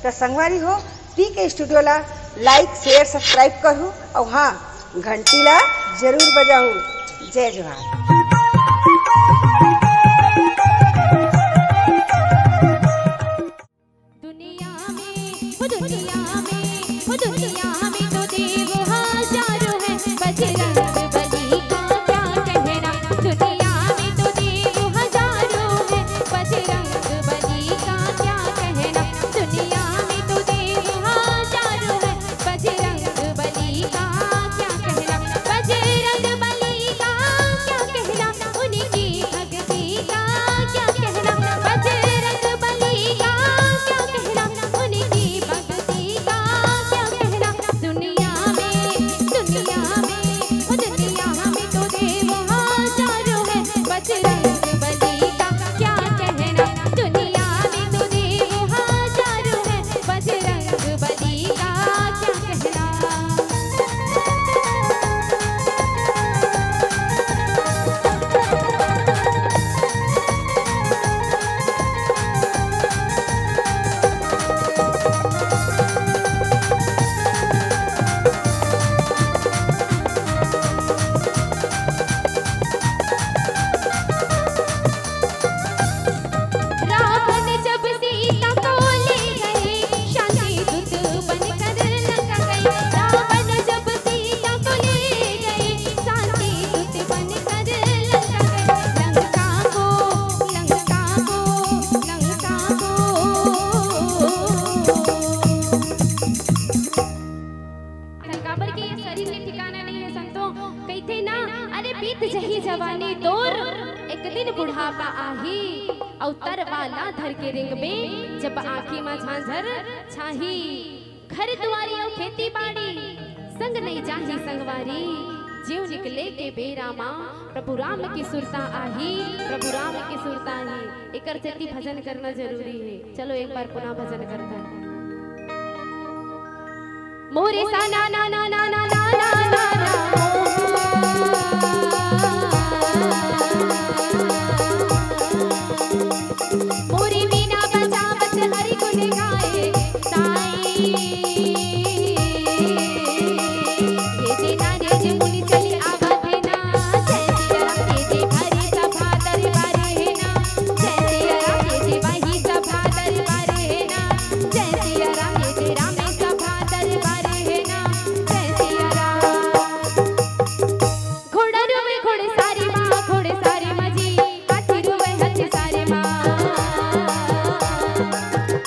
तो संगवारी हो पीके स्टूडियो ला लाइक शेयर सब्सक्राइब करूँ और हाँ घंटी ला जरूर बजाऊँ। जय जोहार। जवानी तोर एक दिन बुढ़ापा आही अवतर वाला धर के रिंग में जब आँखी में झांझर छाही घर दुआरी और खेती बाड़ी संग नहीं जाही संगवारी जीव निकले के बेरा माँ प्रभु राम की सुरता आही प्रभु राम की सुरता आही। एक चेती भजन करना जरूरी है। चलो एक बार पुनः भजन करता है। मोरे सा ना ना ना ना ना ना ना मोरी मीना बचा बच हरि गुण गाए साई ये देना रे जे मुनि चली आवा देना जैसे राम ये भरी सभा दरबार है ना जैसे राम ये वही सभा दरबार है ना जैसे राम ये राम सभा दरबार है ना जैसे राम घोड़ा रुवे घोड़े सारी माँ घोड़े सारी मजी हाथी रुवे हाथी सारी माँ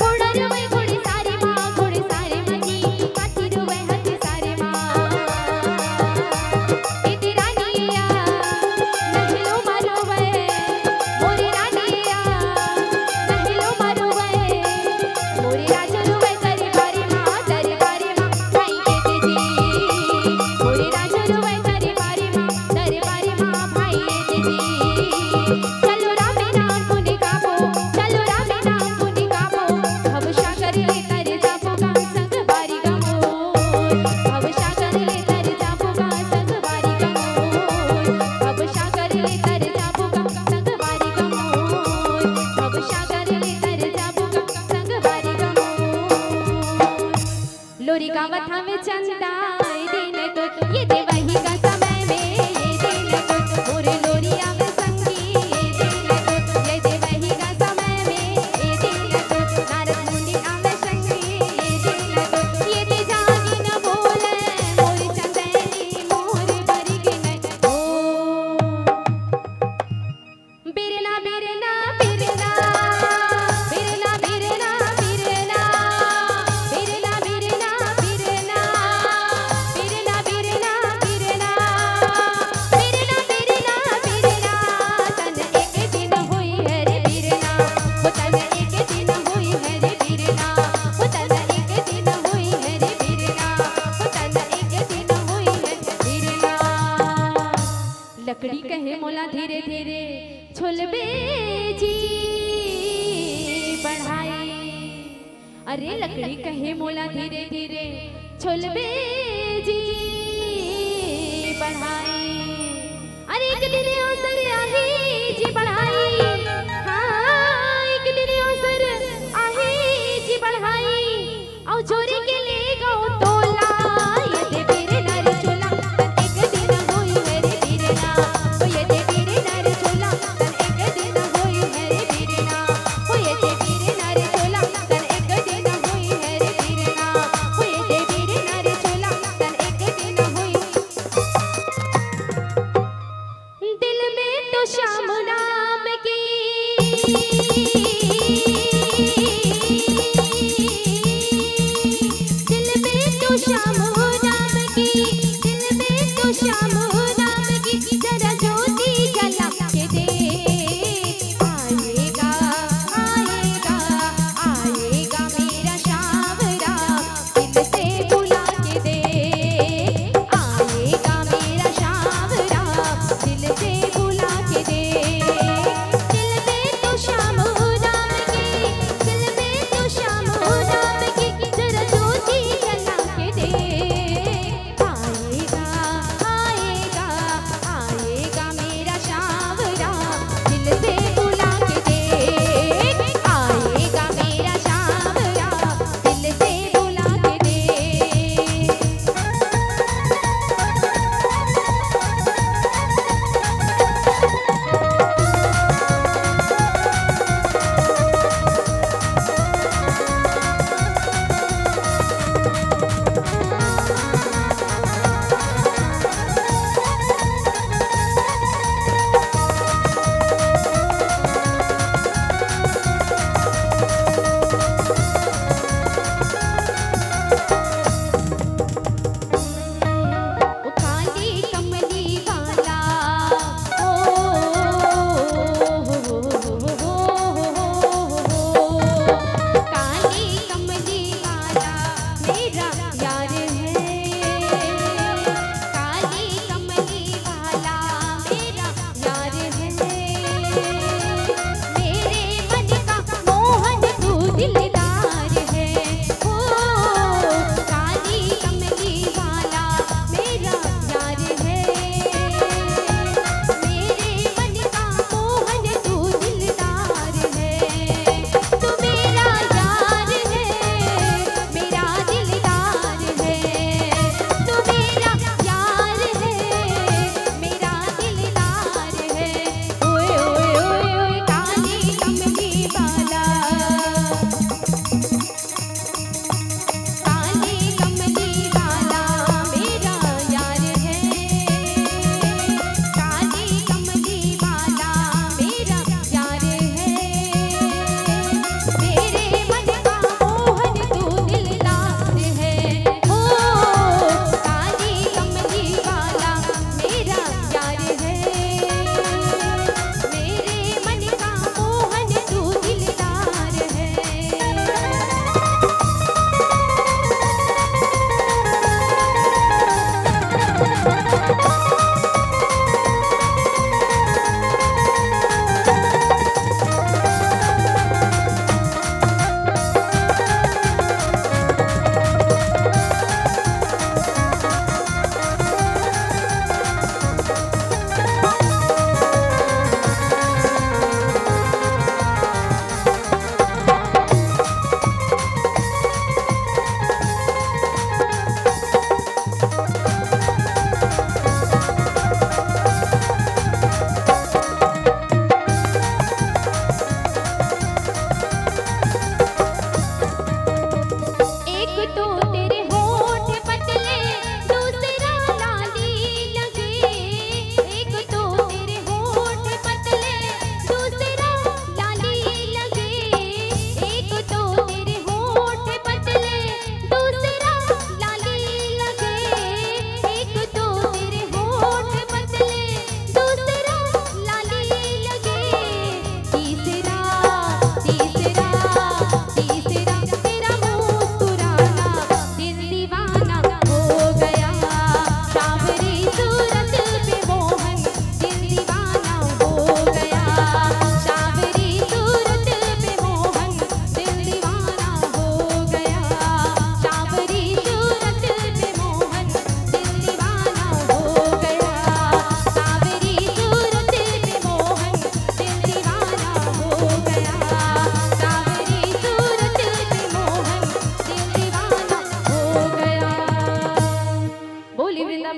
घोड़ा रुवे घोड़े सारी माँ घोड़े सारी मजी हाथी रुवे हाथी सारी माँ इति रानिया नहिलो मारुवे मोरी रानिया नहिलो मारुवे मोरी राजा रुवे दरबारी माँ भाई के जी मोरी राजा रुवे दरबारी माँ भाई के जी चलो राम नाम पुनि गावो चलो राम नाम पुनि गावो भव सागर ले तर जाबो गा संग बारी गमो भव सागर ले तर जाबो गा संग बारी गमो भव सागर ले तर जाबो गा संग बारी गमो भव सागर ले तर जाबो गा संग बारी गमो लोरी गावत हमें चंदा दिन तो ये देवही का समय में ये दिन तो मोरे लोरी आवे संगी ये दिन तो ये देवही का समय में ये दिन तो नारद मुनि आवे संगी ये दिन तो ये दे जानी न बोले मोरी चंदेनी मोरी भरी के नहीं ओ बिरना बिरना बिरना बिरना बिरना बिरना बिरना बिरना बिरना बिरना बिरना बिरना बिरना बिरना तन एक दिन हुई है रे बिरना वो तन एक दिन हुई है रे बिरना वो तन एक दिन हुई है रे बिरना वो तन एक दिन हुई है बिरना लकड़ी कहे मोला धीरे धीरे छोलबे जी बढ़ाई अरे लकड़ी कहे मोला धीरे धीरे छोलबे जी बढ़ाई अरे एक दिन अवसर आही जी बढ़ाई हाँ एक दिन अवसर आही जी बढ़ाई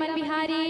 मन बिहारी